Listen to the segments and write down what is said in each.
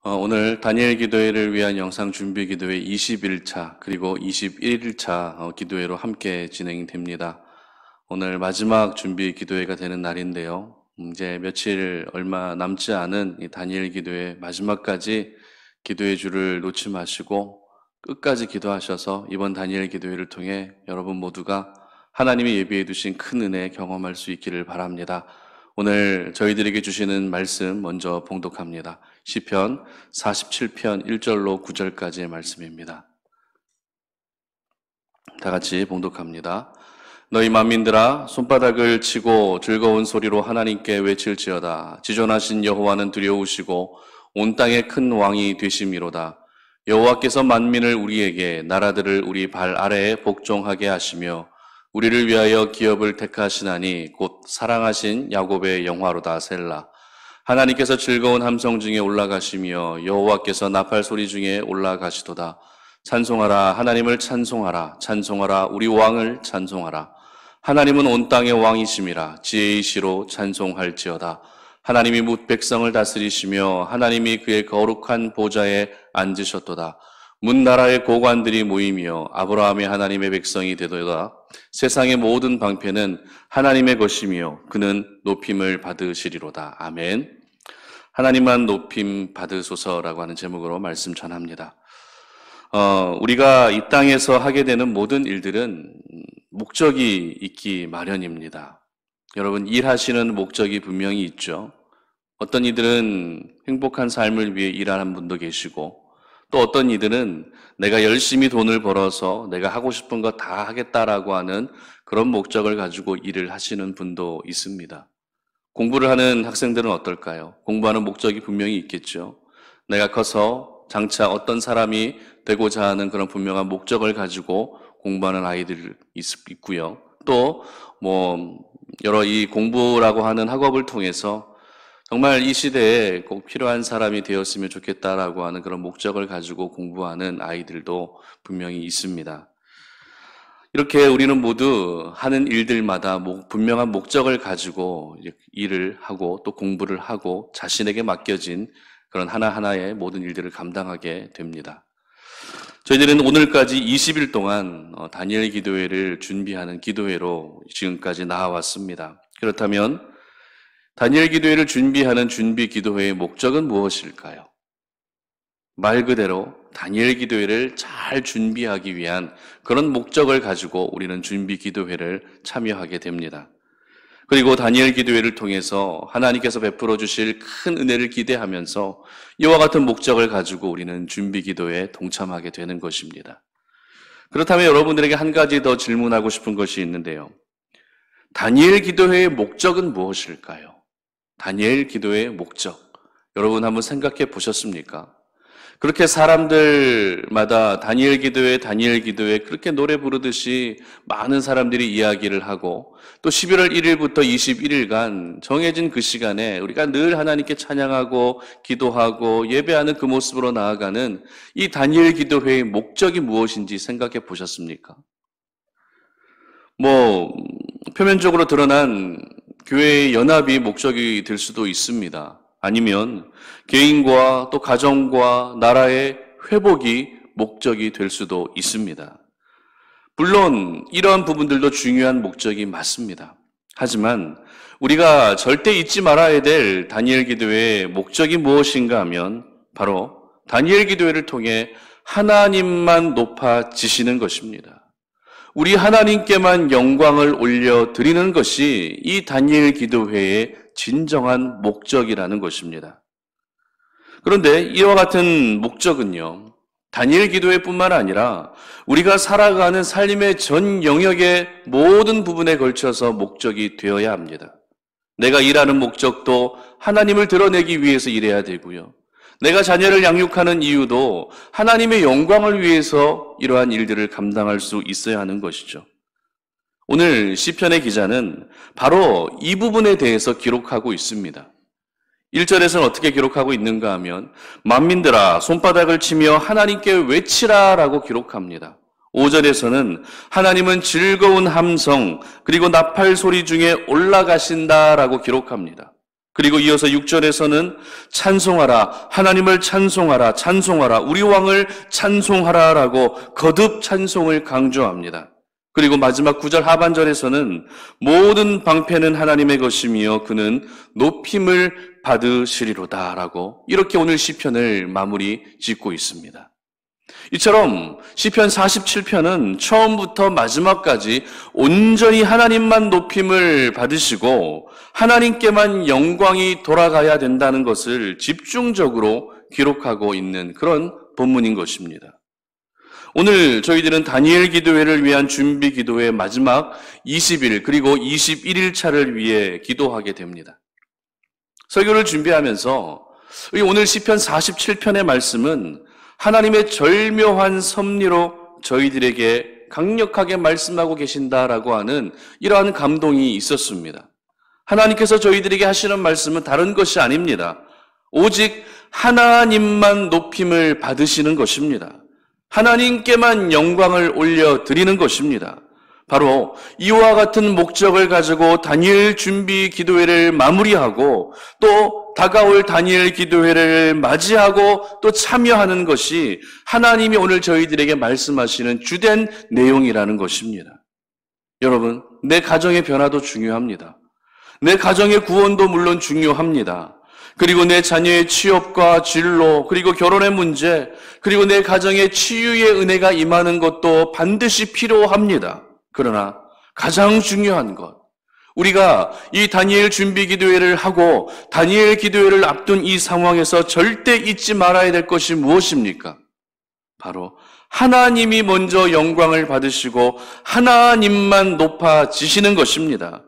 오늘 다니엘 기도회를 위한 영상 준비 기도회 21차 그리고 21일차 기도회로 함께 진행됩니다. 오늘 마지막 준비 기도회가 되는 날인데요. 이제 며칠 얼마 남지 않은 이 다니엘 기도회 마지막까지 기도의 줄을 놓지 마시고 끝까지 기도하셔서 이번 다니엘 기도회를 통해 여러분 모두가 하나님이 예비해 두신 큰 은혜 경험할 수 있기를 바랍니다. 오늘 저희들에게 주시는 말씀 먼저 봉독합니다. 시편 47편 1절로 9절까지의 말씀입니다. 다 같이 봉독합니다. 너희 만민들아 손바닥을 치고 즐거운 소리로 하나님께 외칠지어다. 지존하신 여호와는 두려우시고 온 땅의 큰 왕이 되심이로다. 여호와께서 만민을 우리에게 나라들을 우리 발 아래에 복종하게 하시며 우리를 위하여 기업을 택하시나니 곧 사랑하신 야곱의 영화로다. 셀라. 하나님께서 즐거운 함성 중에 올라가시며 여호와께서 나팔 소리 중에 올라가시도다. 찬송하라. 하나님을 찬송하라. 찬송하라. 우리 왕을 찬송하라. 하나님은 온 땅의 왕이심이라. 지혜이시로 찬송할지어다. 하나님이 뭇 백성을 다스리시며 하나님이 그의 거룩한 보좌에 앉으셨도다. 문 나라의 고관들이 모이며 아브라함의 하나님의 백성이 되도다. 세상의 모든 방패는 하나님의 것이며 그는 높임을 받으시리로다. 아멘. 하나님만 높임 받으소서라고 하는 제목으로 말씀 전합니다. 우리가 이 땅에서 하게 되는 모든 일들은 목적이 있기 마련입니다. 여러분, 일하시는 목적이 분명히 있죠. 어떤 이들은 행복한 삶을 위해 일하는 분도 계시고 또 어떤 이들은 내가 열심히 돈을 벌어서 내가 하고 싶은 거 다 하겠다라고 하는 그런 목적을 가지고 일을 하시는 분도 있습니다. 공부를 하는 학생들은 어떨까요? 공부하는 목적이 분명히 있겠죠. 내가 커서 장차 어떤 사람이 되고자 하는 그런 분명한 목적을 가지고 공부하는 아이들 있고요. 또 여러 이 공부라고 하는 학업을 통해서 정말 이 시대에 꼭 필요한 사람이 되었으면 좋겠다라고 하는 그런 목적을 가지고 공부하는 아이들도 분명히 있습니다. 이렇게 우리는 모두 하는 일들마다 분명한 목적을 가지고 일을 하고 또 공부를 하고 자신에게 맡겨진 그런 하나하나의 모든 일들을 감당하게 됩니다. 저희들은 오늘까지 20일 동안 다니엘 기도회를 준비하는 기도회로 지금까지 나아왔습니다. 그렇다면 다니엘 기도회를 준비하는 준비 기도회의 목적은 무엇일까요? 말 그대로 다니엘 기도회를 잘 준비하기 위한 그런 목적을 가지고 우리는 준비 기도회를 참여하게 됩니다. 그리고 다니엘 기도회를 통해서 하나님께서 베풀어 주실 큰 은혜를 기대하면서 이와 같은 목적을 가지고 우리는 준비 기도회에 동참하게 되는 것입니다. 그렇다면 여러분들에게 한 가지 더 질문하고 싶은 것이 있는데요. 다니엘 기도회의 목적은 무엇일까요? 다니엘 기도회의 목적, 여러분 한번 생각해 보셨습니까? 그렇게 사람들마다 다니엘 기도회 그렇게 노래 부르듯이 많은 사람들이 이야기를 하고 또 11월 1일부터 21일간 정해진 그 시간에 우리가 늘 하나님께 찬양하고 기도하고 예배하는 그 모습으로 나아가는 이 다니엘 기도회의 목적이 무엇인지 생각해 보셨습니까? 표면적으로 드러난 교회의 연합이 목적이 될 수도 있습니다. 아니면 개인과 또 가정과 나라의 회복이 목적이 될 수도 있습니다. 물론 이러한 부분들도 중요한 목적이 맞습니다. 하지만 우리가 절대 잊지 말아야 될 다니엘 기도회의 목적이 무엇인가 하면 바로 다니엘 기도회를 통해 하나님만 높아지시는 것입니다. 우리 하나님께만 영광을 올려드리는 것이 이 다니엘 기도회의 진정한 목적이라는 것입니다. 그런데 이와 같은 목적은요, 다니엘 기도회뿐만 아니라 우리가 살아가는 삶의 전 영역의 모든 부분에 걸쳐서 목적이 되어야 합니다. 내가 일하는 목적도 하나님을 드러내기 위해서 일해야 되고요. 내가 자녀를 양육하는 이유도 하나님의 영광을 위해서 이러한 일들을 감당할 수 있어야 하는 것이죠. 오늘 시편의 기자는 바로 이 부분에 대해서 기록하고 있습니다. 1절에서는 어떻게 기록하고 있는가 하면 만민들아 손바닥을 치며 하나님께 외치라 라고 기록합니다. 5절에서는 하나님은 즐거운 함성 그리고 나팔 소리 중에 올라가신다 라고 기록합니다. 그리고 이어서 6절에서는 찬송하라, 하나님을 찬송하라, 찬송하라, 우리 왕을 찬송하라라고 거듭 찬송을 강조합니다. 그리고 마지막 9절 하반절에서는 모든 방패는 하나님의 것이며 그는 높임을 받으시리로다라고 이렇게 오늘 시편을 마무리 짓고 있습니다. 이처럼 시편 47편은 처음부터 마지막까지 온전히 하나님만 높임을 받으시고 하나님께만 영광이 돌아가야 된다는 것을 집중적으로 기록하고 있는 그런 본문인 것입니다. 오늘 저희들은 다니엘 기도회를 위한 준비 기도의 마지막 20일 그리고 21일 차를 위해 기도하게 됩니다. 설교를 준비하면서 오늘 시편 47편의 말씀은 하나님의 절묘한 섭리로 저희들에게 강력하게 말씀하고 계신다라고 하는 이러한 감동이 있었습니다. 하나님께서 저희들에게 하시는 말씀은 다른 것이 아닙니다. 오직 하나님만 높임을 받으시는 것입니다. 하나님께만 영광을 올려드리는 것입니다. 바로 이와 같은 목적을 가지고 다니엘 준비 기도회를 마무리하고 또 다가올 다니엘 기도회를 맞이하고 또 참여하는 것이 하나님이 오늘 저희들에게 말씀하시는 주된 내용이라는 것입니다. 여러분, 내 가정의 변화도 중요합니다. 내 가정의 구원도 물론 중요합니다. 그리고 내 자녀의 취업과 진로, 그리고 결혼의 문제, 그리고 내 가정의 치유의 은혜가 임하는 것도 반드시 필요합니다. 그러나 가장 중요한 것, 우리가 이 다니엘 준비 기도회를 하고 다니엘 기도회를 앞둔 이 상황에서 절대 잊지 말아야 될 것이 무엇입니까? 바로 하나님이 먼저 영광을 받으시고 하나님만 높아지시는 것입니다.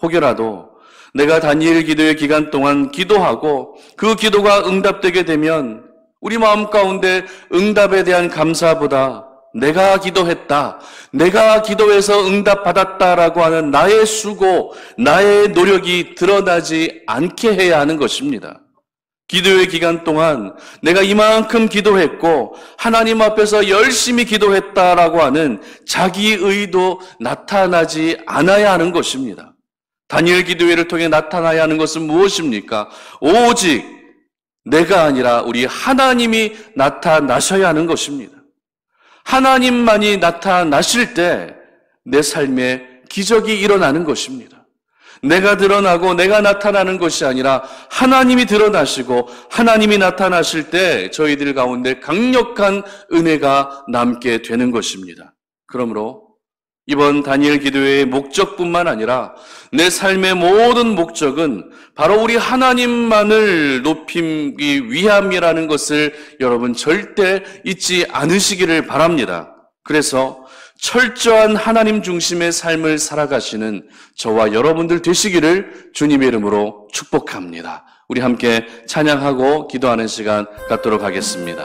혹여라도 내가 다니엘 기도회 기간 동안 기도하고 그 기도가 응답되게 되면 우리 마음 가운데 응답에 대한 감사보다 내가 기도했다, 내가 기도해서 응답받았다라고 하는 나의 수고, 나의 노력이 드러나지 않게 해야 하는 것입니다. 기도의 기간 동안 내가 이만큼 기도했고 하나님 앞에서 열심히 기도했다라고 하는 자기 의도 나타나지 않아야 하는 것입니다. 다니엘 기도회를 통해 나타나야 하는 것은 무엇입니까? 오직 내가 아니라 우리 하나님이 나타나셔야 하는 것입니다. 하나님만이 나타나실 때 내 삶에 기적이 일어나는 것입니다. 내가 드러나고 내가 나타나는 것이 아니라 하나님이 드러나시고 하나님이 나타나실 때 저희들 가운데 강력한 은혜가 남게 되는 것입니다. 그러므로 이번 다니엘 기도회의 목적뿐만 아니라 내 삶의 모든 목적은 바로 우리 하나님만을 높이기 위함이라는 것을 여러분 절대 잊지 않으시기를 바랍니다. 그래서 철저한 하나님 중심의 삶을 살아가시는 저와 여러분들 되시기를 주님의 이름으로 축복합니다. 우리 함께 찬양하고 기도하는 시간 갖도록 하겠습니다.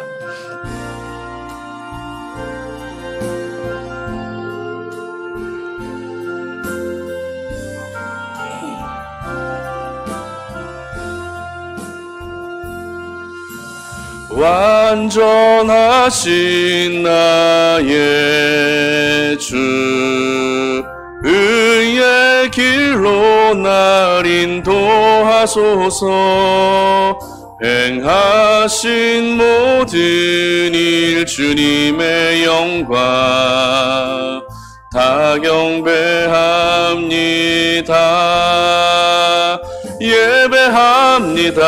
완전하신 나의 주 의의 길로 날 인도하소서. 행하신 모든 일 주님의 영광 다 경배합니다. 예배합니다.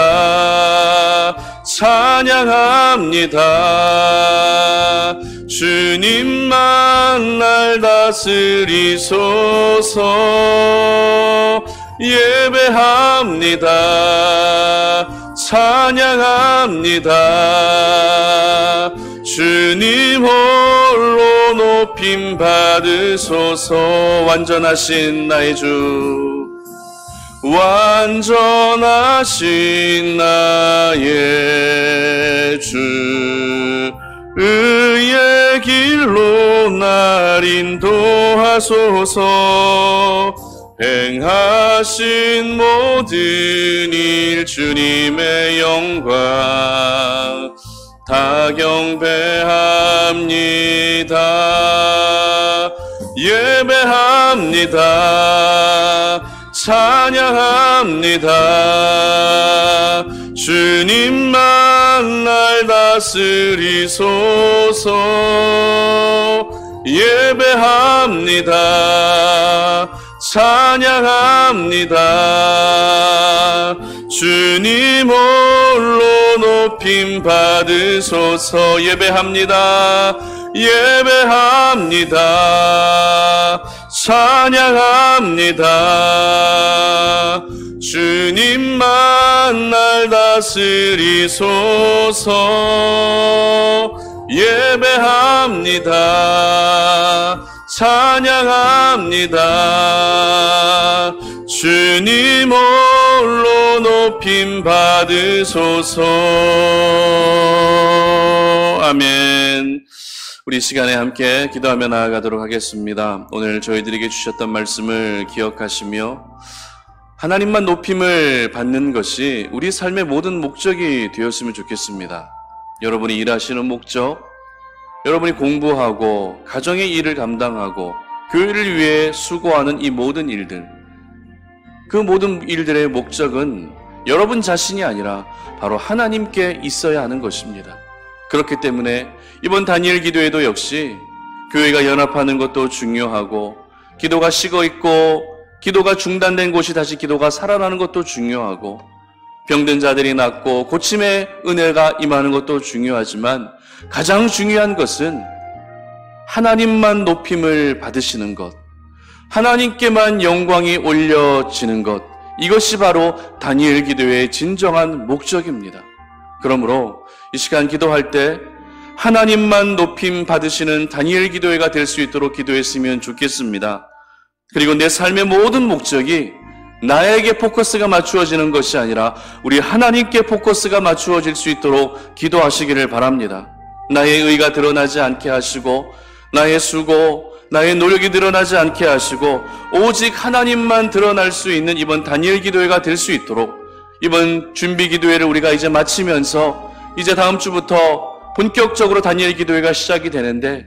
찬양합니다. 주님만 날 다스리소서. 예배합니다. 찬양합니다. 주님 홀로 높임 받으소서. 완전하신 나의 주 완전하신 나의 주 의의 길로 날 인도하소서. 행하신 모든 일 주님의 영광 다 경배합니다. 예배합니다. 찬양합니다. 주님만 날 다스리소서. 예배합니다. 찬양합니다. 주님 홀로 높임 받으소서. 예배합니다. 예배합니다. 찬양합니다. 주님만 날 다스리소서. 예배합니다. 찬양합니다. 주님 홀로 높임 받으소서. 아멘. 우리 시간에 함께 기도하며 나아가도록 하겠습니다. 오늘 저희들에게 주셨던 말씀을 기억하시며 하나님만 높임을 받는 것이 우리 삶의 모든 목적이 되었으면 좋겠습니다. 여러분이 일하시는 목적, 여러분이 공부하고 가정의 일을 감당하고 교회를 위해 수고하는 이 모든 일들, 그 모든 일들의 목적은 여러분 자신이 아니라 바로 하나님께 있어야 하는 것입니다. 그렇기 때문에 이번 다니엘 기도에도 역시 교회가 연합하는 것도 중요하고, 기도가 식어있고 기도가 중단된 곳이 다시 기도가 살아나는 것도 중요하고, 병든 자들이 낫고 고침의 은혜가 임하는 것도 중요하지만 가장 중요한 것은 하나님만 높임을 받으시는 것, 하나님께만 영광이 올려지는 것, 이것이 바로 다니엘 기도의 진정한 목적입니다. 그러므로 이 시간 기도할 때 하나님만 높임 받으시는 다니엘 기도회가 될 수 있도록 기도했으면 좋겠습니다. 그리고 내 삶의 모든 목적이 나에게 포커스가 맞추어지는 것이 아니라 우리 하나님께 포커스가 맞추어질 수 있도록 기도하시기를 바랍니다. 나의 의가 드러나지 않게 하시고, 나의 수고, 나의 노력이 드러나지 않게 하시고, 오직 하나님만 드러날 수 있는 이번 다니엘 기도회가 될 수 있도록, 이번 준비 기도회를 우리가 이제 마치면서 이제 다음 주부터 본격적으로 다니엘 기도회가 시작이 되는데,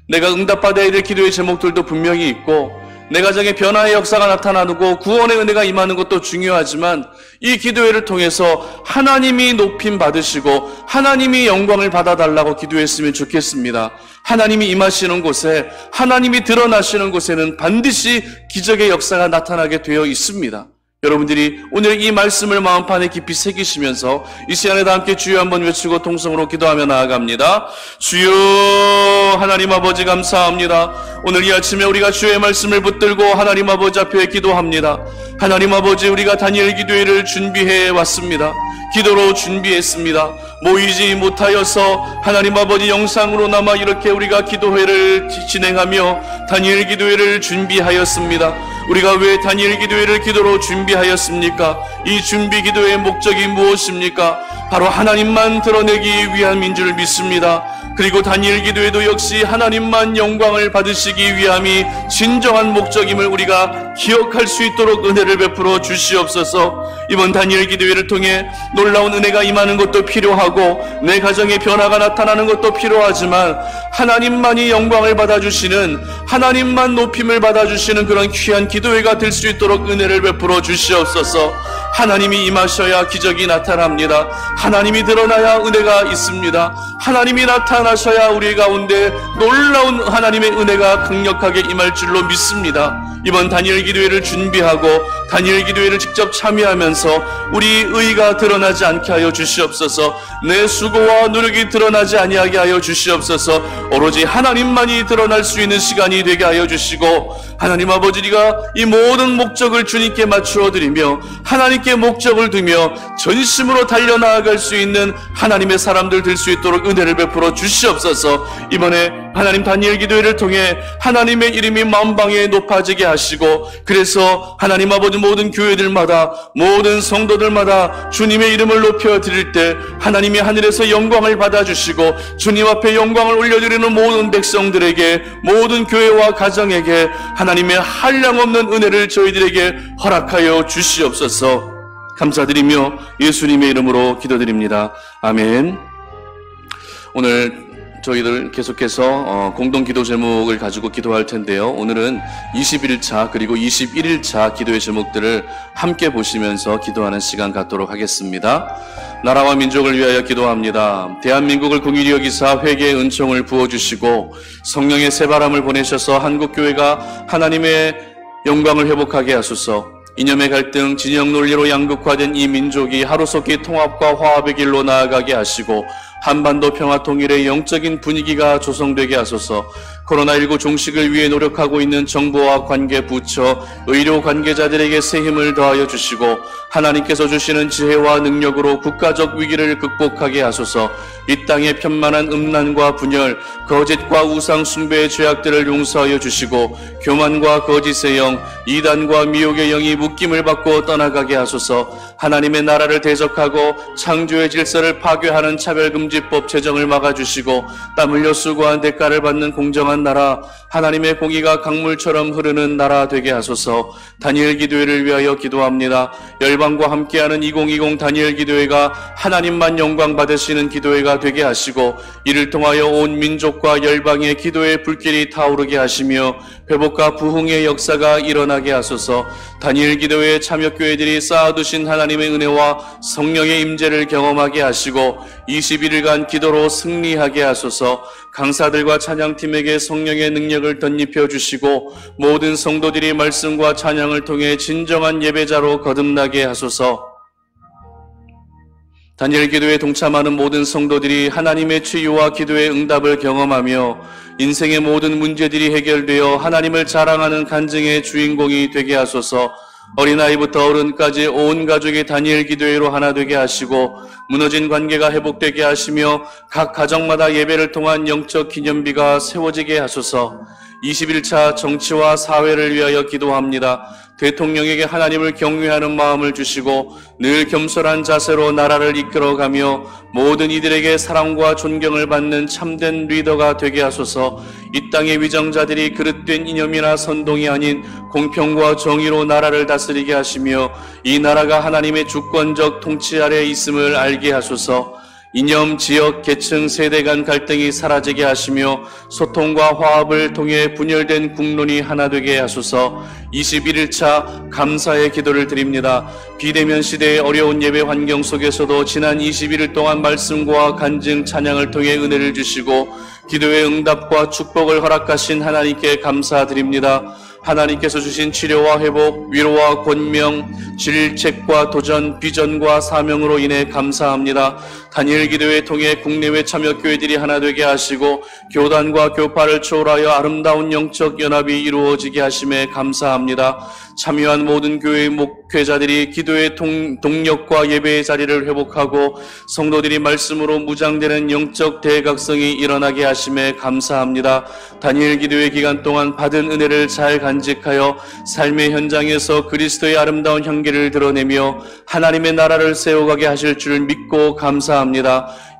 내가 응답받아야 될 기도의 제목들도 분명히 있고, 내 가정에 변화의 역사가 나타나고 구원의 은혜가 임하는 것도 중요하지만, 이 기도회를 통해서 하나님이 높임 받으시고 하나님이 영광을 받아달라고 기도했으면 좋겠습니다. 하나님이 임하시는 곳에, 하나님이 드러나시는 곳에는 반드시 기적의 역사가 나타나게 되어 있습니다. 여러분들이 오늘 이 말씀을 마음판에 깊이 새기시면서 이 시간에 다 함께 주여 한번 외치고 통성으로 기도하며 나아갑니다. 주여, 하나님 아버지 감사합니다. 오늘 이 아침에 우리가 주의 말씀을 붙들고 하나님 아버지 앞에 기도합니다. 하나님 아버지, 우리가 다니엘 기도회를 준비해 왔습니다. 기도로 준비했습니다. 모이지 못하여서 하나님 아버지 영상으로나마 이렇게 우리가 기도회를 진행하며 다니엘 기도회를 준비하였습니다. 우리가 왜 다니엘 기도회를 기도로 준비하였습니까? 이 준비 기도의 목적이 무엇입니까? 바로 하나님만 드러내기 위함인 줄 믿습니다. 그리고 다니엘 기도회도 역시 하나님만 영광을 받으시기 위함이 진정한 목적임을 우리가 기억할 수 있도록 은혜를 베풀어 주시옵소서. 이번 다니엘 기도회를 통해 놀라운 은혜가 임하는 것도 필요하고, 내 가정에 변화가 나타나는 것도 필요하지만, 하나님만이 영광을 받아주시는, 하나님만 높임을 받아주시는 그런 귀한 기도회가 될 수 있도록 은혜를 베풀어 주시옵소서. 하나님이 임하셔야 기적이 나타납니다. 하나님이 드러나야 은혜가 있습니다. 하나님이 나타나셔야 우리 가운데 놀라운 하나님의 은혜가 강력하게 임할 줄로 믿습니다. 이번 다니엘 기도회를 준비하고 다니엘 기도회를 직접 참여하면서 우리 의가 드러나지 않게 하여 주시옵소서. 내 수고와 노력이 드러나지 아니하게 하여 주시옵소서. 오로지 하나님만이 드러날 수 있는 시간이 되게 하여 주시고, 하나님 아버지가 이 모든 목적을 주님께 맞추어 드리며 하나님께 목적을 두며 전심으로 달려나아갈 수 있는 하나님의 사람들 될 수 있도록 은혜를 베풀어 주시옵소서. 이번에 하나님 다니엘 기도회를 통해 하나님의 이름이 만방에 높아지게 하시고, 그래서 하나님 아버지 모든 교회들마다, 모든 성도들마다 주님의 이름을 높여 드릴 때 하나님이 하늘에서 영광을 받아주시고, 주님 앞에 영광을 올려드리는 모든 백성들에게, 모든 교회와 가정에게 하나님의 한량없는 은혜를 저희들에게 허락하여 주시옵소서. 감사드리며 예수님의 이름으로 기도드립니다. 아멘. 오늘 저희들 계속해서 공동 기도 제목을 가지고 기도할 텐데요. 오늘은 21차 그리고 21일차 기도의 제목들을 함께 보시면서 기도하는 시간 갖도록 하겠습니다. 나라와 민족을 위하여 기도합니다. 대한민국을 긍휼히 여기사 회개의 은총을 부어주시고 성령의 새바람을 보내셔서 한국교회가 하나님의 영광을 회복하게 하소서. 이념의 갈등, 진영 논리로 양극화된 이 민족이 하루속히 통합과 화합의 길로 나아가게 하시고 한반도 평화 통일의 영적인 분위기가 조성되게 하소서. 코로나19 종식을 위해 노력하고 있는 정부와 관계 부처, 의료 관계자들에게 새 힘을 더하여 주시고 하나님께서 주시는 지혜와 능력으로 국가적 위기를 극복하게 하소서. 이 땅의 편만한 음란과 분열, 거짓과 우상 숭배의 죄악들을 용서하여 주시고 교만과 거짓의 영, 이단과 미혹의 영이 묶임을 받고 떠나가게 하소서. 하나님의 나라를 대적하고 창조의 질서를 파괴하는 차별금지법 제정을 막아주시고 땀 흘려 수고한 대가를 받는 공정한 나라, 하나님의 공의가 강물처럼 흐르는 나라 되게 하소서. 다니엘 기도회를 위하여 기도합니다. 열방과 함께하는 2020 다니엘 기도회가 하나님만 영광 받으시는 기도회가 되게 하시고 이를 통하여 온 민족과 열방의 기도의 불길이 타오르게 하시며 회복과 부흥의 역사가 일어나게 하소서. 다니엘 기도회의 참여교회들이 쌓아두신 하나님의 은혜와 성령의 임재를 경험하게 하시고 21일간 기도로 승리하게 하소서. 강사들과 찬양팀에게 성령의 능력을 덧입혀 주시고 모든 성도들이 말씀과 찬양을 통해 진정한 예배자로 거듭나게 하소서. 다니엘 기도에 동참하는 모든 성도들이 하나님의 치유와 기도의 응답을 경험하며 인생의 모든 문제들이 해결되어 하나님을 자랑하는 간증의 주인공이 되게 하소서. 어린아이부터 어른까지 온 가족이 다니엘 기도회로 하나 되게 하시고 무너진 관계가 회복되게 하시며 각 가정마다 예배를 통한 영적 기념비가 세워지게 하소서. 21차 정치와 사회를 위하여 기도합니다. 대통령에게 하나님을 경외하는 마음을 주시고 늘 겸손한 자세로 나라를 이끌어가며 모든 이들에게 사랑과 존경을 받는 참된 리더가 되게 하소서. 이 땅의 위정자들이 그릇된 이념이나 선동이 아닌 공평과 정의로 나라를 다스리게 하시며 이 나라가 하나님의 주권적 통치 아래에 있음을 알게 하소서. 이념, 지역, 계층, 세대 간 갈등이 사라지게 하시며 소통과 화합을 통해 분열된 국론이 하나 되게 하소서. 21일차 감사의 기도를 드립니다. 비대면 시대의 어려운 예배 환경 속에서도 지난 21일 동안 말씀과 간증, 찬양을 통해 은혜를 주시고 기도의 응답과 축복을 허락하신 하나님께 감사드립니다. 하나님께서 주신 치료와 회복, 위로와 권명, 질책과 도전, 비전과 사명으로 인해 감사합니다. 다니엘 기도회 통해 국내외 참여교회들이 하나 되게 하시고 교단과 교파를 초월하여 아름다운 영적 연합이 이루어지게 하심에 감사합니다. 참여한 모든 교회의 목회자들이 기도의 동력과 예배의 자리를 회복하고 성도들이 말씀으로 무장되는 영적 대각성이 일어나게 하심에 감사합니다. 다니엘 기도회 기간 동안 받은 은혜를 잘 간직하여 삶의 현장에서 그리스도의 아름다운 향기를 드러내며 하나님의 나라를 세워가게 하실 줄 믿고 감사합니다.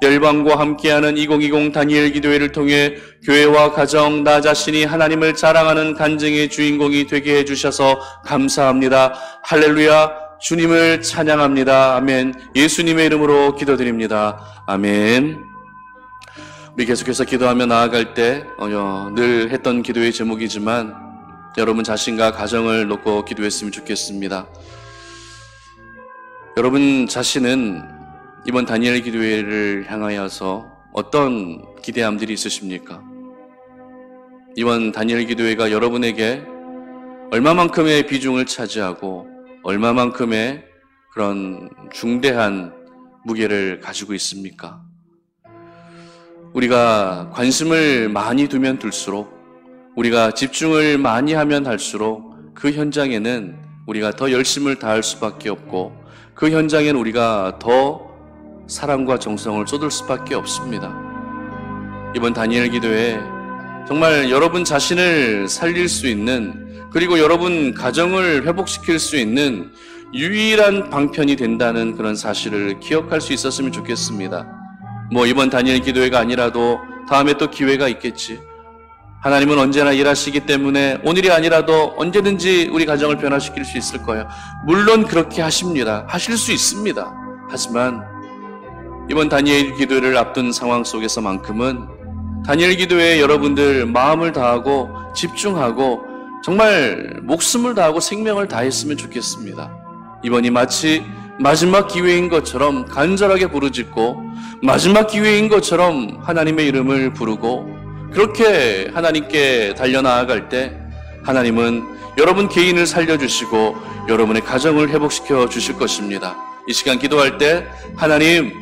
열방과 함께하는 2020 다니엘 기도회를 통해 교회와 가정, 나 자신이 하나님을 자랑하는 간증의 주인공이 되게 해주셔서 감사합니다. 할렐루야, 주님을 찬양합니다. 아멘. 예수님의 이름으로 기도드립니다. 아멘. 우리 계속해서 기도하며 나아갈 때 늘 했던 기도의 제목이지만 여러분 자신과 가정을 놓고 기도했으면 좋겠습니다. 여러분 자신은 이번 다니엘 기도회를 향하여서 어떤 기대함들이 있으십니까? 이번 다니엘 기도회가 여러분에게 얼마만큼의 비중을 차지하고 얼마만큼의 그런 중대한 무게를 가지고 있습니까? 우리가 관심을 많이 두면 둘수록, 우리가 집중을 많이 하면 할수록 그 현장에는 우리가 더 열심을 다할 수밖에 없고 그 현장에는 우리가 더 사랑과 정성을 쏟을 수밖에 없습니다. 이번 다니엘 기도회 정말 여러분 자신을 살릴 수 있는, 그리고 여러분 가정을 회복시킬 수 있는 유일한 방편이 된다는 그런 사실을 기억할 수 있었으면 좋겠습니다. 이번 다니엘 기도회가 아니라도 다음에 또 기회가 있겠지. 하나님은 언제나 일하시기 때문에 오늘이 아니라도 언제든지 우리 가정을 변화시킬 수 있을 거예요. 물론 그렇게 하십니다. 하실 수 있습니다. 하지만 이번 다니엘 기도회를 앞둔 상황 속에서만큼은 다니엘 기도에 여러분들 마음을 다하고 집중하고 정말 목숨을 다하고 생명을 다했으면 좋겠습니다. 이번이 마치 마지막 기회인 것처럼 간절하게 부르짖고 마지막 기회인 것처럼 하나님의 이름을 부르고 그렇게 하나님께 달려나아갈 때 하나님은 여러분 개인을 살려주시고 여러분의 가정을 회복시켜 주실 것입니다. 이 시간 기도할 때 하나님,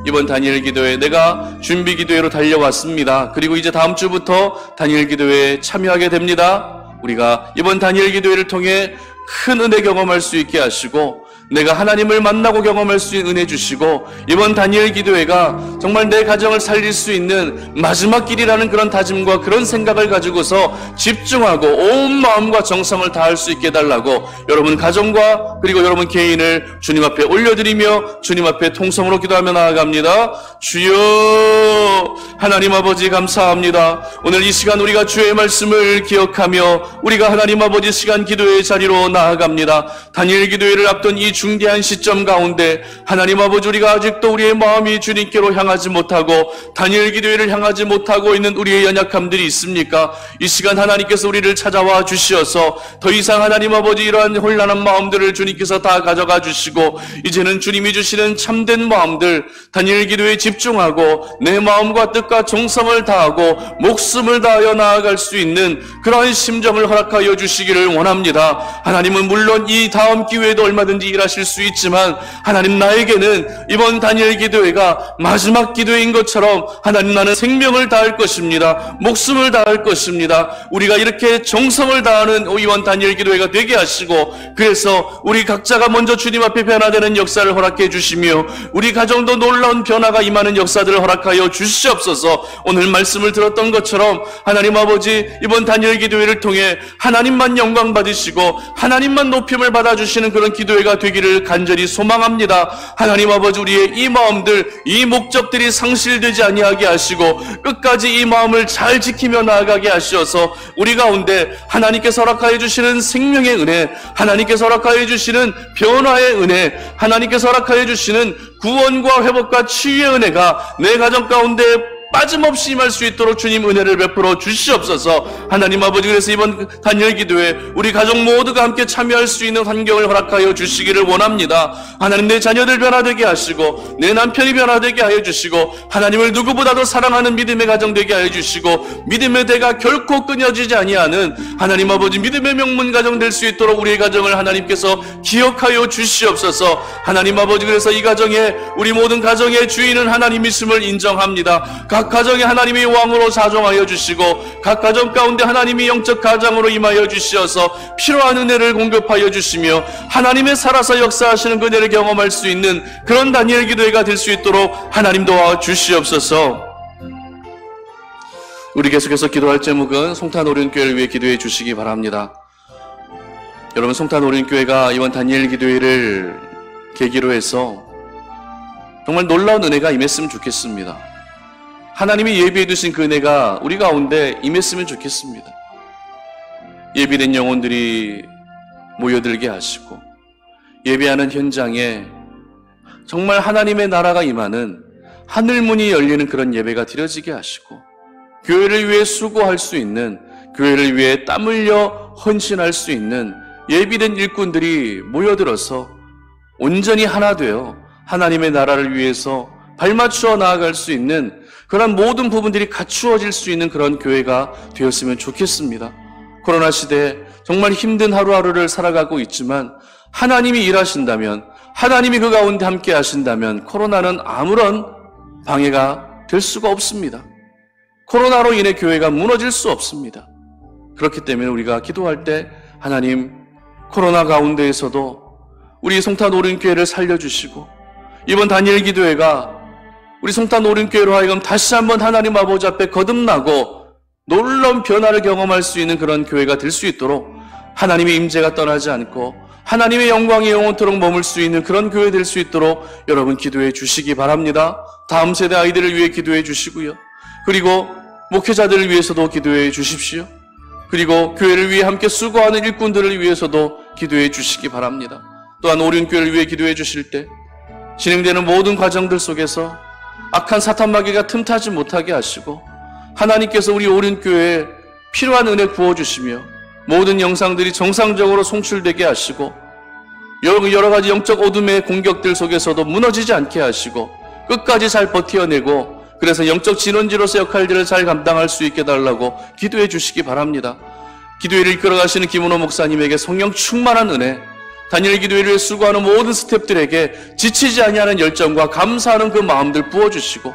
이번 다니엘 기도회 내가 준비 기도회로 달려왔습니다. 그리고 이제 다음 주부터 다니엘 기도회에 참여하게 됩니다. 우리가 이번 다니엘 기도회를 통해 큰 은혜 경험할 수 있게 하시고 내가 하나님을 만나고 경험할 수 있는 은혜 주시고 이번 다니엘 기도회가 정말 내 가정을 살릴 수 있는 마지막 길이라는 그런 다짐과 그런 생각을 가지고서 집중하고 온 마음과 정성을 다할 수 있게 해달라고 여러분 가정과 그리고 여러분 개인을 주님 앞에 올려드리며 주님 앞에 통성으로 기도하며 나아갑니다. 주여 하나님 아버지 감사합니다. 오늘 이 시간 우리가 주의 말씀을 기억하며 우리가 하나님 아버지 시간 기도의 자리로 나아갑니다. 다니엘 기도회를 앞둔 이 중대한 시점 가운데 하나님 아버지 우리가 아직도 우리의 마음이 주님께로 향하지 못하고 다니엘 기도회를 향하지 못하고 있는 우리의 연약함들이 있습니까? 이 시간 하나님께서 우리를 찾아와 주시어서 더 이상 하나님 아버지 이러한 혼란한 마음들을 주님께서 다 가져가 주시고 이제는 주님이 주시는 참된 마음들 다니엘 기도에 집중하고 내 마음과 뜻과 정성을 다하고 목숨을 다하여 나아갈 수 있는 그러한 심정을 허락하여 주시기를 원합니다. 하나님은 물론 이 다음 기회에도 얼마든지 일하실 수 있지만 하나님 나에게는 이번 다니엘 기도회가 마지막 기도회인 것처럼 하나님 나는 생명을 다할 것입니다. 목숨을 다할 것입니다. 우리가 이렇게 정성을 다하는 이번 다니엘 기도회가 되게 하시고 그래서 우리 각자가 먼저 주님 앞에 변화되는 역사를 허락해 주시며 우리 가정도 놀라운 변화가 임하는 역사들을 허락하여 주시옵소서. 오늘 말씀을 들었던 것처럼 하나님 아버지 이번 다니엘 기도회를 통해 하나님만 영광 받으시고 하나님만 높임을 받아주시는 그런 기도회가 되기를 간절히 소망합니다. 하나님 아버지 우리의 이 마음들 이 목적들이 상실되지 아니하게 하시고 끝까지 이 마음을 잘 지키며 나아가게 하시어서 우리 가운데 하나님께서 허락하여 주시는 생명의 은혜 하나님께서 허락하여 주시는 변화의 은혜 하나님께서 허락하여 주시는 구원과 회복과 치유의 은혜가 내 가정 가운데 빠짐없이 임할 수 있도록 주님 은혜를 베풀어 주시옵소서. 하나님 아버지 그래서 이번 다니엘 기도회 우리 가족 모두가 함께 참여할 수 있는 환경을 허락하여 주시기를 원합니다. 하나님 내 자녀들 변화되게 하시고 내 남편이 변화되게 하여 주시고 하나님을 누구보다도 사랑하는 믿음의 가정 되게 하여 주시고 믿음의 대가 결코 끊어지지 아니하는 하나님 아버지 믿음의 명문 가정 될 수 있도록 우리의 가정을 하나님께서 기억하여 주시옵소서. 하나님 아버지 그래서 이 가정에 우리 모든 가정의 주인은 하나님이심을 인정합니다. 각 가정에 하나님이 왕으로 사정하여 주시고 각 가정 가운데 하나님이 영적 가장으로 임하여 주시어서 필요한 은혜를 공급하여 주시며 하나님의 살아서 역사하시는 그 은혜를 경험할 수 있는 그런 다니엘 기도회가 될 수 있도록 하나님 도와 주시옵소서. 우리 계속해서 기도할 제목은 송탄 오륜교회를 위해 기도해 주시기 바랍니다. 여러분 송탄 오륜교회가 이번 다니엘 기도회를 계기로 해서 정말 놀라운 은혜가 임했으면 좋겠습니다. 하나님이 예비해 두신 그 은혜가 우리 가운데 임했으면 좋겠습니다. 예비된 영혼들이 모여들게 하시고 예배하는 현장에 정말 하나님의 나라가 임하는 하늘문이 열리는 그런 예배가 드려지게 하시고 교회를 위해 수고할 수 있는 교회를 위해 땀 흘려 헌신할 수 있는 예비된 일꾼들이 모여들어서 온전히 하나 되어 하나님의 나라를 위해서 발맞추어 나아갈 수 있는 그런 모든 부분들이 갖추어질 수 있는 그런 교회가 되었으면 좋겠습니다. 코로나 시대에 정말 힘든 하루하루를 살아가고 있지만 하나님이 일하신다면 하나님이 그 가운데 함께 하신다면 코로나는 아무런 방해가 될 수가 없습니다. 코로나로 인해 교회가 무너질 수 없습니다. 그렇기 때문에 우리가 기도할 때 하나님 코로나 가운데에서도 우리 송탄 오륜교회를 살려주시고 이번 다니엘 기도회가 우리 송탄 오륜교회로 하여금 다시 한번 하나님 아버지 앞에 거듭나고 놀라운 변화를 경험할 수 있는 그런 교회가 될 수 있도록 하나님의 임재가 떠나지 않고 하나님의 영광이 영원토록 머물 수 있는 그런 교회 될 수 있도록 여러분 기도해 주시기 바랍니다. 다음 세대 아이들을 위해 기도해 주시고요. 그리고 목회자들을 위해서도 기도해 주십시오. 그리고 교회를 위해 함께 수고하는 일꾼들을 위해서도 기도해 주시기 바랍니다. 또한 오륜교회를 위해 기도해 주실 때 진행되는 모든 과정들 속에서 악한 사탄 마귀가 틈타지 못하게 하시고 하나님께서 우리 오륜교회에 필요한 은혜 부어주시며 모든 영상들이 정상적으로 송출되게 하시고 여러 가지 영적 어둠의 공격들 속에서도 무너지지 않게 하시고 끝까지 잘 버텨내고 그래서 영적 진원지로서 역할들을 잘 감당할 수 있게 달라고 기도해 주시기 바랍니다. 기도회를 이끌어가시는 김은호 목사님에게 성령 충만한 은혜, 다니엘 기도회를 수고하는 모든 스태프들에게 지치지 아니하는 열정과 감사하는 그 마음들 부어주시고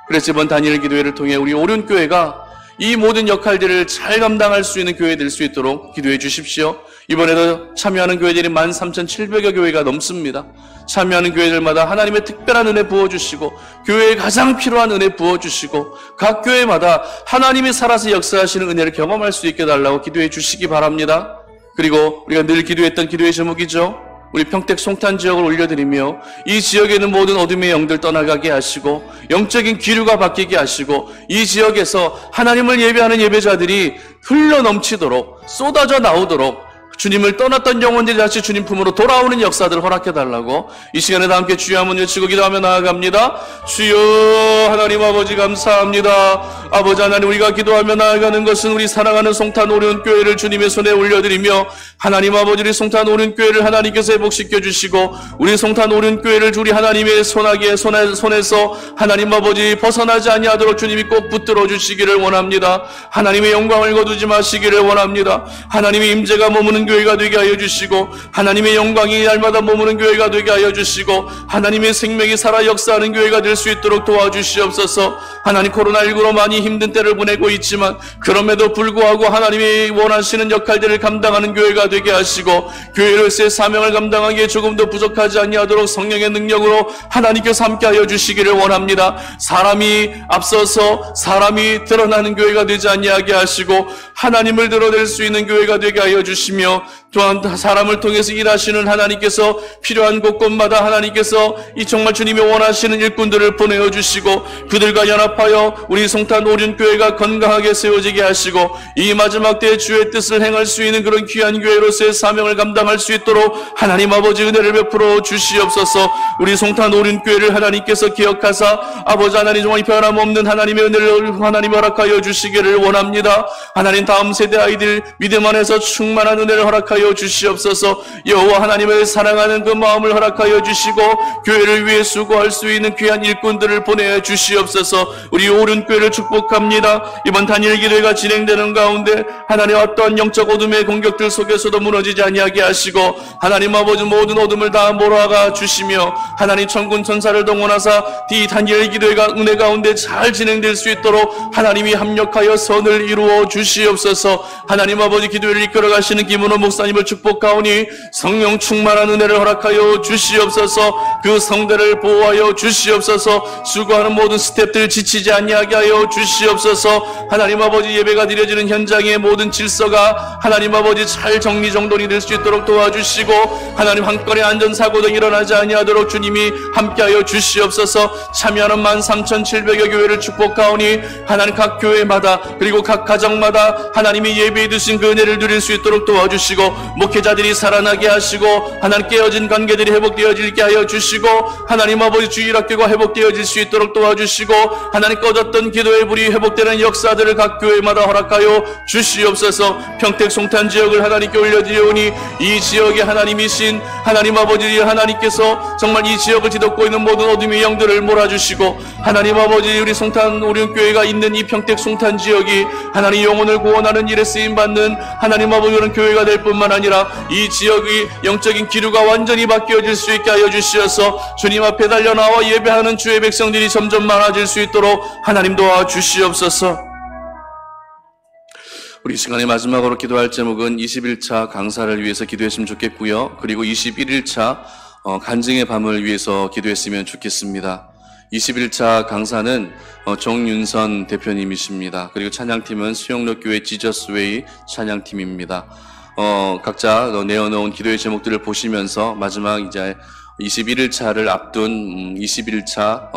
그래서 이번 다니엘 기도회를 통해 우리 오륜교회가 이 모든 역할들을 잘 감당할 수 있는 교회 될 수 있도록 기도해 주십시오. 이번에도 참여하는 교회들이 13,700여 교회가 넘습니다. 참여하는 교회들마다 하나님의 특별한 은혜 부어주시고 교회에 가장 필요한 은혜 부어주시고 각 교회마다 하나님이 살아서 역사하시는 은혜를 경험할 수 있게 달라고 기도해 주시기 바랍니다. 그리고 우리가 늘 기도했던 기도의 제목이죠. 우리 평택 송탄 지역을 올려드리며 이 지역에 있는 모든 어둠의 영들 떠나가게 하시고 영적인 기류가 바뀌게 하시고 이 지역에서 하나님을 예배하는 예배자들이 흘러넘치도록 쏟아져 나오도록 주님을 떠났던 영혼들이 다시 주님 품으로 돌아오는 역사들을 허락해달라고 이 시간에 다 함께 주여 한번 외치고 기도하며 나아갑니다. 주여 하나님 아버지 감사합니다. 아버지 하나님 우리가 기도하며 나아가는 것은 우리 사랑하는 송탄 오륜교회를 주님의 손에 올려드리며 하나님 아버지 우리 송탄 오륜교회를 하나님께서 회복시켜 주시고 우리 송탄 오륜교회를 우리 하나님의 손에서 하나님 아버지 벗어나지 아니하도록 주님이 꼭 붙들어 주시기를 원합니다. 하나님의 영광을 거두지 마시기를 원합니다. 하나님의 임재가 머무는 교회가 되게 하여 주시고 하나님의 영광이 날마다 머무는 교회가 되게 하여 주시고 하나님의 생명이 살아 역사하는 교회가 될 수 있도록 도와주시옵소서. 하나님 코로나19로 많이 힘든 때를 보내고 있지만 그럼에도 불구하고 하나님이 원하시는 역할들을 감당하는 교회가 되게 하시고 교회로서의 사명을 감당하기에 조금도 부족하지 아니하도록 성령의 능력으로 하나님께서 함께하여 주시기를 원합니다. 사람이 앞서서 사람이 드러나는 교회가 되지 아니하게 하시고 하나님을 드러낼 수 있는 교회가 되게 하여 주시며 또한 사람을 통해서 일하시는 하나님께서 필요한 곳곳마다 하나님께서 이 정말 주님이 원하시는 일꾼들을 보내어 주시고 그들과 연합하여 우리 송탄 오륜교회가 건강하게 세워지게 하시고 이 마지막 때에 주의 뜻을 행할 수 있는 그런 귀한 교회로서의 사명을 감당할 수 있도록 하나님 아버지 은혜를 베풀어 주시옵소서. 우리 송탄 오륜교회를 하나님께서 기억하사 아버지 하나님 정말 변함없는 하나님의 은혜를 하나님 허락하여 주시기를 원합니다. 하나님 다음 세대 아이들 믿음 안에서 충만한 은혜를 허락하여 주시옵소서. 여호와 하나님을 사랑하는 그 마음을 허락하여 주시고 교회를 위해 수고할 수 있는 귀한 일꾼들을 보내 주시옵소서. 우리 오륜교회를 축복합니다. 이번 다니엘 기도회가 진행되는 가운데 하나님 어떠한 영적 어둠의 공격들 속에서도 무너지지 아니하게 하시고 하나님 아버지 모든 어둠을 다 몰아가 주시며 하나님 천군 천사를 동원하사 이 다니엘 기도회가 은혜 가운데 잘 진행될 수 있도록 하나님이 합력하여 선을 이루어 주시옵소서. 하나님 아버지 기도회를 이끌어 가시는 김은호 목사님을 축복하오니 성령 충만한 은혜를 허락하여 주시옵소서. 그 성대를 보호하여 주시옵소서. 수고하는 모든 스태프들 지치지 아니하게 하여 주시옵소서. 하나님 아버지 예배가 드려지는 현장의 모든 질서가 하나님 아버지 잘 정리정돈이 될 수 있도록 도와주시고 하나님 한 건의 안전사고 등 일어나지 아니하도록 주님이 함께하여 주시옵소서. 참여하는 13,700여 교회를 축복하오니 하나님 각 교회마다 그리고 각 가정마다 하나님이 예배해 두신 그 은혜를 누릴 수 있도록 도와주시고 목회자들이 살아나게 하시고 하나님 깨어진 관계들이 회복되어지게 하여 주시고 하나님 아버지 주일학교가 회복되어질 수 있도록 도와주시고 하나님 꺼졌던 기도의 불이 회복되는 역사들을 각 교회마다 허락하여 주시옵소서. 평택 송탄 지역을 하나님께 올려드리오니 이 지역에 하나님이신 하나님 아버지 하나님께서 정말 이 지역을 뒤덮고 있는 모든 어둠의 영들을 몰아주시고 하나님 아버지 우리 송탄 오륜교회가 있는 이 평택 송탄 지역이 하나님 영혼을 구원하는 일에 쓰임받는 하나님 아버지 그런 교회가 될 뿐만 아니라 이 지역의 영적인 기류가 완전히 바뀌어질 수 있게 하여 주시어서 주님 앞에 달려나와 예배하는 주의 백성들이 점점 많아질 수 있도록 하나님 도와주시옵소서. 우리 시간의 마지막으로 기도할 제목은 21차 강사를 위해서 기도했으면 좋겠고요. 그리고 21일차 간증의 밤을 위해서 기도했으면 좋겠습니다. 21차 강사는 정윤선 대표님이십니다. 그리고 찬양팀은 수영로교회 지저스웨이 찬양팀입니다. 각자 내어놓은 기도의 제목들을 보시면서 마지막 이제 21일차를 앞둔 21일차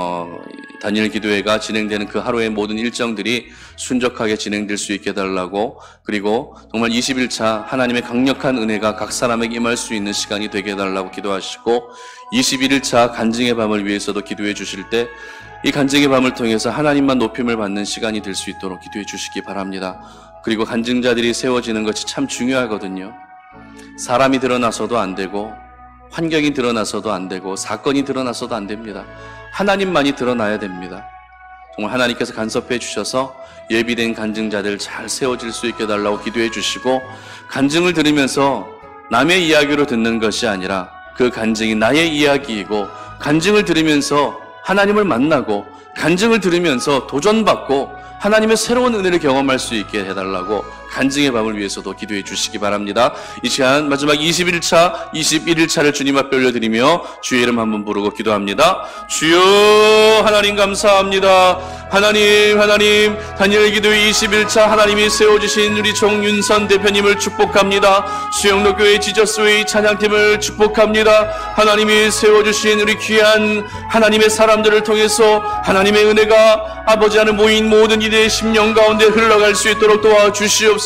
다니엘 기도회가 진행되는 그 하루의 모든 일정들이 순적하게 진행될 수 있게 해달라고, 그리고 정말 21일차 하나님의 강력한 은혜가 각 사람에게 임할 수 있는 시간이 되게 해달라고 기도하시고, 21일차 간증의 밤을 위해서도 기도해 주실 때 이 간증의 밤을 통해서 하나님만 높임을 받는 시간이 될 수 있도록 기도해 주시기 바랍니다. 그리고 간증자들이 세워지는 것이 참 중요하거든요. 사람이 드러나서도 안 되고 환경이 드러나서도 안 되고 사건이 드러나서도 안 됩니다. 하나님만이 드러나야 됩니다. 정말 하나님께서 간섭해 주셔서 예비된 간증자들 잘 세워질 수 있게 달라고 기도해 주시고, 간증을 들으면서 남의 이야기로 듣는 것이 아니라 그 간증이 나의 이야기이고, 간증을 들으면서 하나님을 만나고, 간증을 들으면서 도전받고 하나님의 새로운 은혜를 경험할 수 있게 해달라고 간증의 밤을 위해서도 기도해 주시기 바랍니다. 이 시간 마지막 21일차, 21일차를 주님 앞에 올려드리며 주의 이름 한번 부르고 기도합니다. 주여, 하나님 감사합니다. 하나님, 다니엘 기도회 21차 하나님이 세워주신 우리 정윤선 대표님을 축복합니다. 수영로교회 지저스웨이 찬양팀을 축복합니다. 하나님이 세워주신 우리 귀한 하나님의 사람들을 통해서 하나님의 은혜가 아버지 안에 모인 모든 이들의 심령 가운데 흘러갈 수 있도록 도와주시옵소서.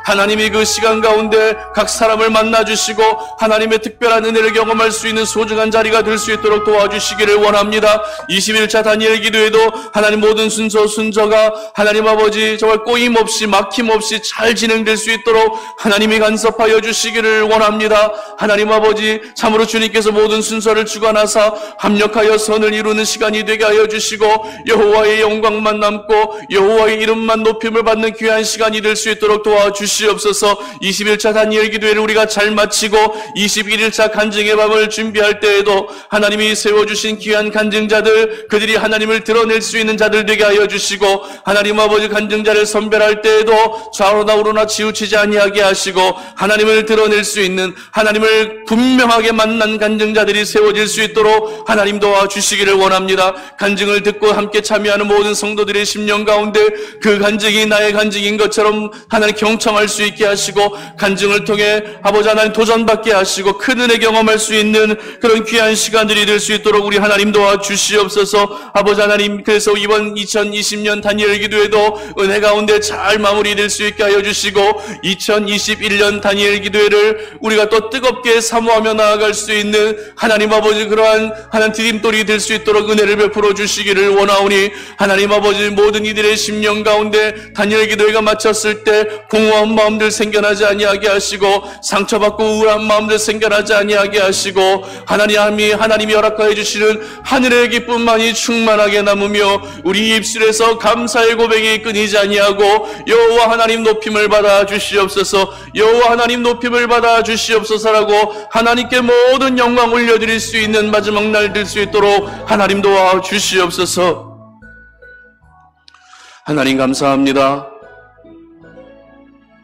하나님이 그 시간 가운데 각 사람을 만나주시고 하나님의 특별한 은혜를 경험할 수 있는 소중한 자리가 될 수 있도록 도와주시기를 원합니다. 21차 다니엘 기도회도 하나님 모든 순서가 하나님 아버지 정말 꼬임없이 막힘없이 잘 진행될 수 있도록 하나님이 간섭하여 주시기를 원합니다. 하나님 아버지, 참으로 주님께서 모든 순서를 주관하사 합력하여 선을 이루는 시간이 되게 하여 주시고, 여호와의 영광만 남고 여호와의 이름만 높임을 받는 귀한 시간이 될 수 있도록 도와주시옵소서. 21차 다니엘 기도회를 우리가 잘 마치고 21일차 간증의 밤을 준비할 때에도 하나님이 세워주신 귀한 간증자들, 그들이 하나님을 드러낼 수 있는 자들 되게 하여 주시고, 하나님 아버지 간증자를 선별할 때에도 좌우나 우로나 치우치지 아니하게 하시고, 하나님을 드러낼 수 있는, 하나님을 분명하게 만난 간증자들이 세워질 수 있도록 하나님 도와주시기를 원합니다. 간증을 듣고 함께 참여하는 모든 성도들의 심령 가운데 그 간증이 나의 간증인 것처럼 하나님 경청할 수 있게 하시고, 간증을 통해 아버지 하나님 도전받게 하시고 큰 은혜 경험할 수 있는 그런 귀한 시간들이 될 수 있도록 우리 하나님 도와주시옵소서. 아버지 하나님, 그래서 이번 2020년 다니엘 기도회도 은혜 가운데 잘 마무리될 수 있게 하여 주시고, 2021년 다니엘 기도회를 우리가 또 뜨겁게 사모하며 나아갈 수 있는 하나님 아버지 그러한 하나님 디딤돌이 될 수 있도록 은혜를 베풀어 주시기를 원하오니, 하나님 아버지 모든 이들의 심령 가운데 다니엘 기도회가 마쳤을 때 공허한 마음들 생겨나지 아니하게 하시고, 상처받고 우울한 마음들 생겨나지 아니하게 하시고, 하나님이 허락하여 주시는 하늘의 기쁨만이 충만하게 남으며 우리 입술에서 감사의 고백이 끊이지 아니하고 여호와 하나님 높임을 받아 주시옵소서. 여호와 하나님 높임을 받아 주시옵소서라고 하나님께 모든 영광 올려드릴 수 있는 마지막 날 될 수 있도록 하나님 도와 주시옵소서. 하나님 감사합니다.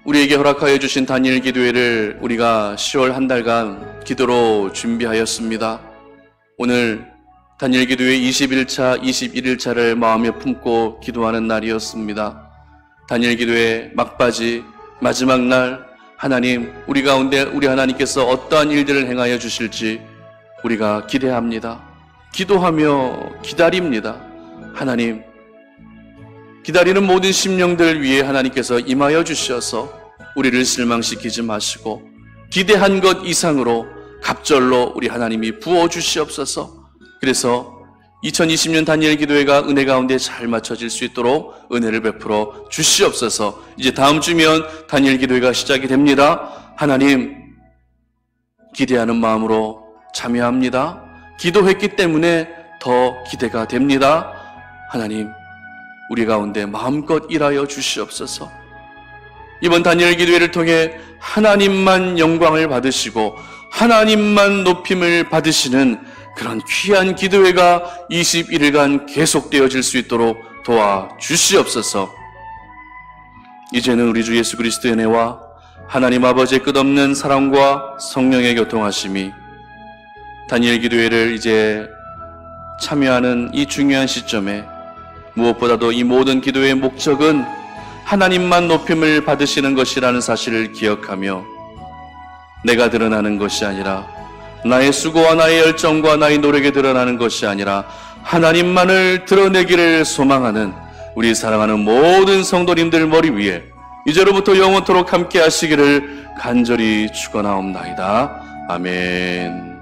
우리에게 허락하여 주신 다니엘 기도회를 우리가 10월 한 달간 기도로 준비하였습니다. 오늘 다니엘 기도회 21차, 21일차를 마음에 품고 기도하는 날이었습니다. 다니엘 기도회 막바지 마지막 날, 하나님, 우리 가운데 우리 하나님께서 어떠한 일들을 행하여 주실지 우리가 기대합니다. 기도하며 기다립니다. 하나님, 기다리는 모든 심령들 위해 하나님께서 임하여 주셔서 우리를 실망시키지 마시고 기대한 것 이상으로 갑절로 우리 하나님이 부어주시옵소서. 그래서 2020년 다니엘 기도회가 은혜 가운데 잘 맞춰질 수 있도록 은혜를 베풀어 주시옵소서. 이제 다음 주면 다니엘 기도회가 시작이 됩니다. 하나님, 기대하는 마음으로 참여합니다. 기도했기 때문에 더 기대가 됩니다. 하나님, 우리 가운데 마음껏 일하여 주시옵소서. 이번 다니엘 기도회를 통해 하나님만 영광을 받으시고 하나님만 높임을 받으시는 그런 귀한 기도회가 21일간 계속되어질 수 있도록 도와주시옵소서. 이제는 우리 주 예수 그리스도의 은혜와 하나님 아버지의 끝없는 사랑과 성령의 교통하심이 다니엘 기도회를 이제 참여하는 이 중요한 시점에, 무엇보다도 이 모든 기도의 목적은 하나님만 높임을 받으시는 것이라는 사실을 기억하며, 내가 드러나는 것이 아니라, 나의 수고와 나의 열정과 나의 노력에 드러나는 것이 아니라 하나님만을 드러내기를 소망하는 우리 사랑하는 모든 성도님들 머리 위에 이제로부터 영원토록 함께 하시기를 간절히 축원하옵나이다. 아멘.